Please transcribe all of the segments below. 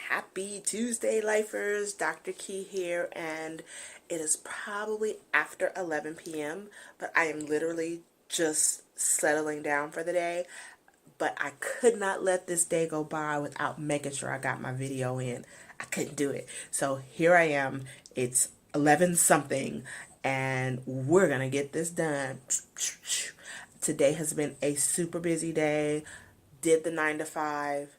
Happy Tuesday, lifers. Dr. Key here, and it is probably after 11 p.m., but I am literally just settling down for the day. But I could not let this day go by without making sure I got my video in. I couldn't do it. So here I am. It's 11 something, and we're going to get this done. Today has been a super busy day. Did the 9 to 5.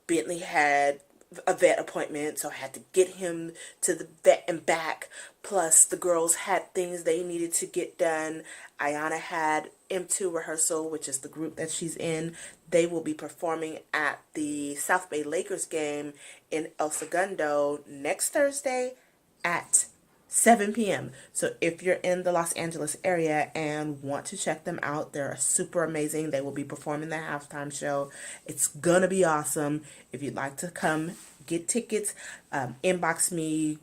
Bentley had a vet appointment, so I had to get him to the vet and back. Plus, the girls had things they needed to get done. Ayana had M2 rehearsal, which is the group that she's in. They will be performing at the South Bay Lakers game in El Segundo next Thursday at 7 p.m. So if you're in the Los Angeles area and want to check them out, they're super amazing. They will be performing the halftime show. It's gonna be awesome. If you'd like to come get tickets, inbox me,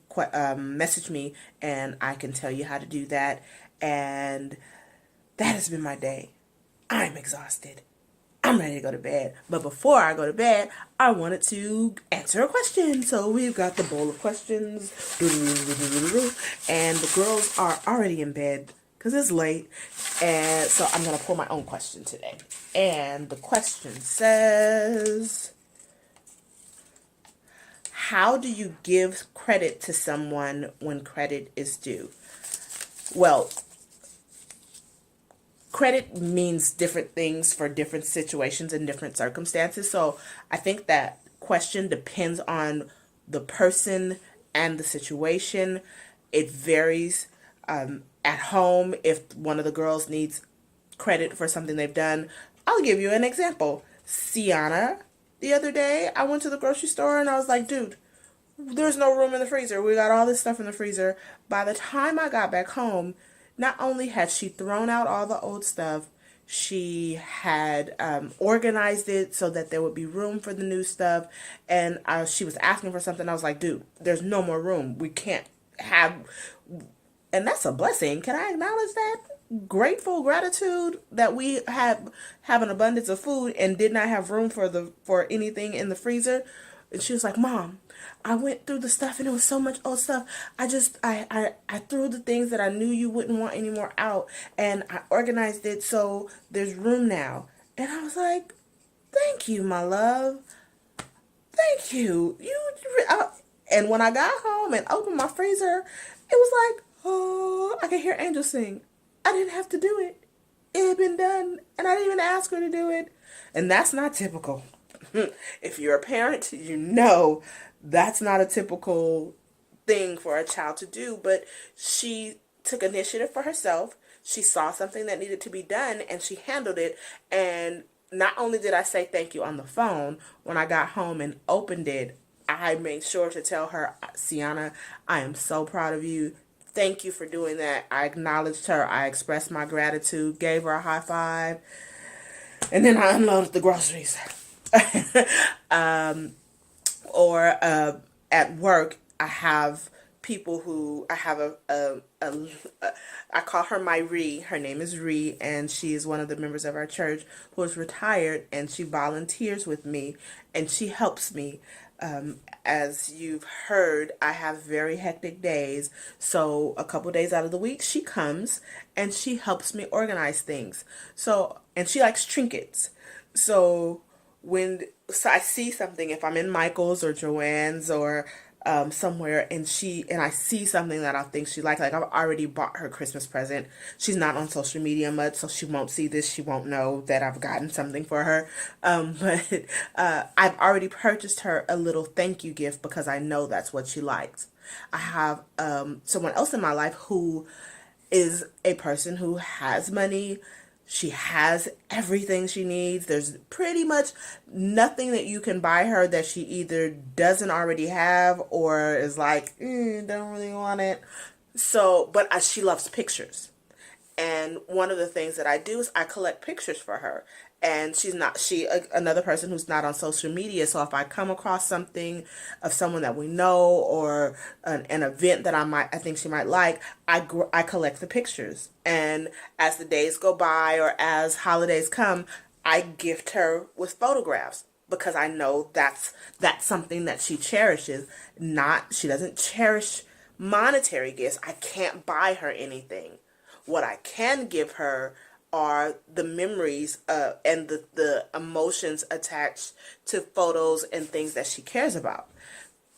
message me, and I can tell you how to do that. And that has been my day. I'm exhausted. I'm ready to go to bed. But before I go to bed, I wanted to answer a question. So we've got the bowl of questions. And the girls are already in bed because it's late. And so I'm going to pull my own question today. And the question says, how do you give credit to someone when credit is due? Well, credit means different things for different situations and different circumstances. So I think that question depends on the person and the situation. It varies. At home, if one of the girls needs credit for something they've done, I'll give you an example. Sienna, the other day, I went to the grocery store and I was like, dude, there's no room in the freezer. We got all this stuff in the freezer. By the time I got back home, not only had she thrown out all the old stuff, she had organized it so that there would be room for the new stuff. And she was asking for something. I was like, dude, there's no more room. We can't have... And that's a blessing. Can I acknowledge that? Gratitude that we have an abundance of food and did not have room for anything in the freezer. And she was like, Mom, I went through the stuff and it was so much old stuff. I threw the things that I knew you wouldn't want anymore out, and I organized it so there's room now. And I was like, thank you, my love. Thank you. And when I got home and opened my freezer, it was like, oh, I could hear angels sing. I didn't have to do it. It had been done, and I didn't even ask her to do it. And that's not typical. If you're a parent, you know that's not a typical thing for a child to do, but she took initiative for herself. She saw something that needed to be done, and she handled it. And not only did I say thank you on the phone, when I got home and opened it, I made sure to tell her, Sienna, I am so proud of you. Thank you for doing that. I acknowledged her. I expressed my gratitude, gave her a high five, and then I unloaded the groceries. Or at work, I have people who I have I call her my Ree. Her name is Ree, and she is one of the members of our church who is retired, and she volunteers with me, and she helps me. As you've heard, I have very hectic days, so a couple days out of the week she comes and she helps me organize things. And she likes trinkets. So I see something, if I'm in Michael's or Joann's or somewhere, and I see something that I think she likes, like I've already bought her Christmas present. She's not on social media much, so she won't see this. She won't know that I've gotten something for her. But I've already purchased her a little thank you gift because I know that's what she likes. I have someone else in my life who is a person who has money. She has everything she needs. There's pretty much nothing that you can buy her that she either doesn't already have or is like, don't really want it. So, but she loves pictures. And one of the things that I do is I collect pictures for her. And another person who's not on social media. So if I come across something of someone that we know or an event that I think she might like, I collect the pictures. And as the days go by or as holidays come, I gift her with photographs. because I know that's something that she cherishes. She doesn't cherish monetary gifts. I can't buy her anything. What I can give her are the memories and the emotions attached to photos and things that she cares about.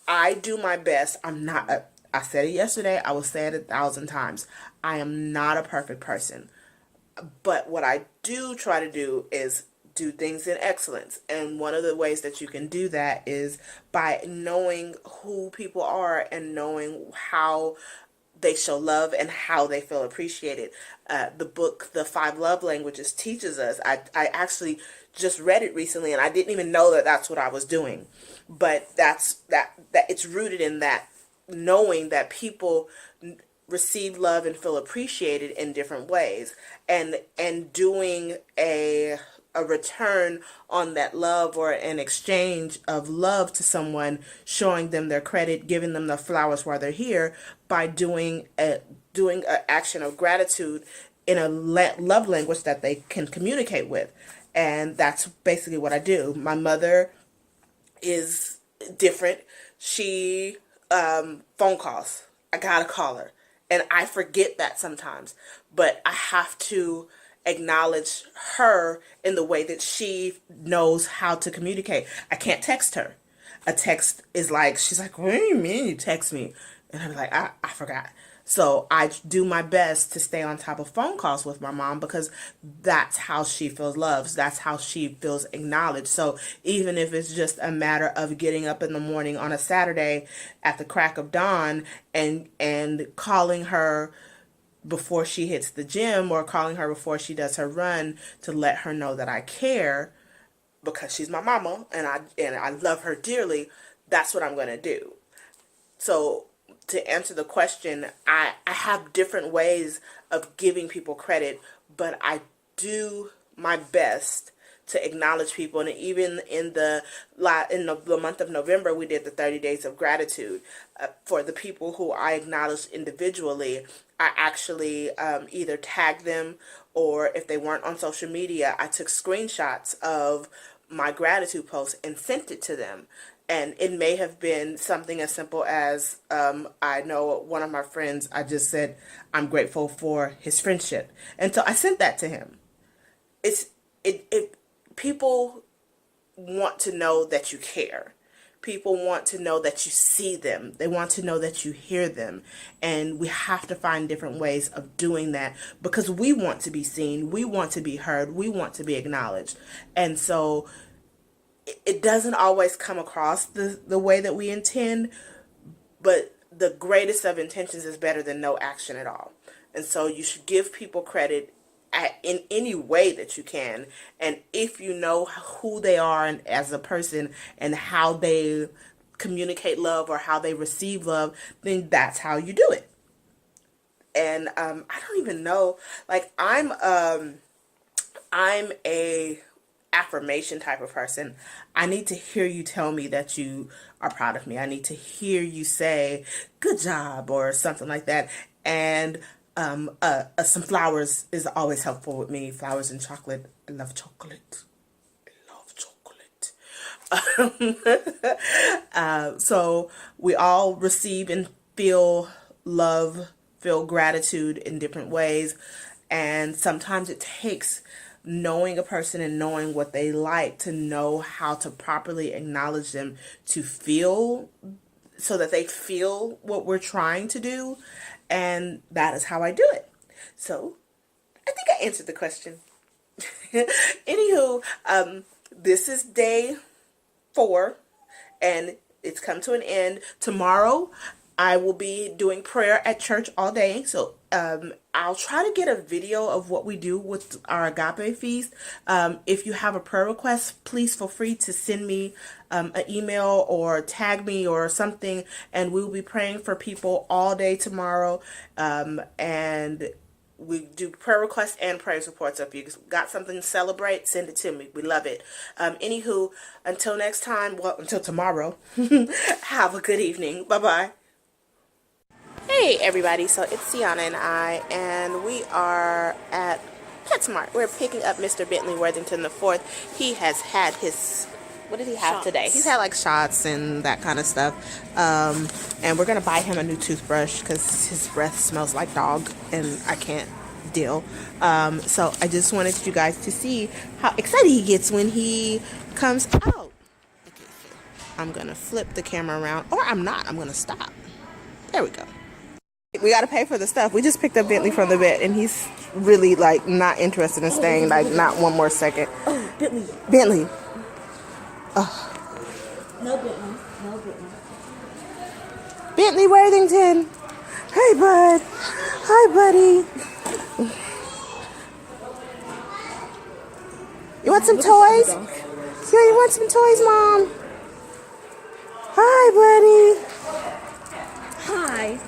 I do my best. I said it yesterday. I will say it 1,000 times. I am not a perfect person. But what I do try to do is do things in excellence. And one of the ways that you can do that is by knowing who people are and knowing how they show love and how they feel appreciated. The book, The Five Love Languages, teaches us. I actually just read it recently, and I didn't even know that that's what I was doing. But that it's rooted in that, knowing that people receive love and feel appreciated in different ways, and doing a return on that love, or an exchange of love to someone, showing them their credit, giving them the flowers while they're here, by doing an action of gratitude in a love language that they can communicate with. And that's basically what I do. My mother is different. She phone calls. I gotta call her. And I forget that sometimes. But I have to acknowledge her in the way that she knows how to communicate. I can't text her. A text is like, she's like, what do you mean you text me? And I'm like, I forgot. So I do my best to stay on top of phone calls with my mom, because that's how she feels loved. That's how she feels acknowledged. So even if it's just a matter of getting up in the morning on a Saturday at the crack of dawn and calling her before she hits the gym, or calling her before she does her run, to let her know that I care, because she's my mama and I love her dearly, that's what I'm going to do. So to answer the question, I have different ways of giving people credit, but I do my best to acknowledge people. And even in the month of November, we did the 30 days of gratitude. For the people who I acknowledged individually, I actually either tagged them, or if they weren't on social media, I took screenshots of my gratitude post and sent it to them. And it may have been something as simple as, I know one of my friends, I just said, I'm grateful for his friendship. And so I sent that to him. People want to know that you care. People want to know that you see them. They want to know that you hear them. And we have to find different ways of doing that, because we want to be seen. We want to be heard. We want to be acknowledged. And so it doesn't always come across the way that we intend, but the greatest of intentions is better than no action at all. And so you should give people credit in any way that you can. And if you know who they are and as a person, and how they communicate love or how they receive love, then that's how you do it. And I don't even know, like I'm a affirmation type of person. I need to hear you tell me that you are proud of me. I need to hear you say good job or something like that. And some flowers is always helpful with me. Flowers and chocolate. I love chocolate. I love chocolate. So we all receive and feel love, feel gratitude in different ways. And sometimes it takes knowing a person and knowing what they like to know how to properly acknowledge them, to feel, so that they feel what we're trying to do. And that is how I do it. So I think I answered the question. Anywho, this is day 4 and it's come to an end. Tomorrow I will be doing prayer at church all day. So I'll try to get a video of what we do with our agape feast. If you have a prayer request, please feel free to send me an email or tag me or something, and we will be praying for people all day tomorrow. And we do prayer requests and praise reports. So if you got something to celebrate, send it to me. We love it. Anywho, until next time, well, until tomorrow, have a good evening. Bye-bye. Hey everybody, so it's Sienna and I, and we are at Petsmart. We're picking up Mr. Bentley Worthington the Fourth. He has had his What did he have Shots. today? He's had like shots and that kind of stuff. And we're gonna buy him a new toothbrush because his breath smells like dog, and I can't deal. So I just wanted you guys to see how excited he gets when he comes out. Okay, so I'm gonna flip the camera around, or I'm not. I'm gonna stop. There we go. We gotta pay for the stuff. We just picked up Bentley from the vet, and he's really like not interested in staying. Like not one more second. Oh, Bentley. Bentley. No Bentley. No Bentley. Bentley Worthington. Hey, bud. Hi, buddy. You want some toys? Yeah, you want some toys, Mom? Hi, buddy. Hi.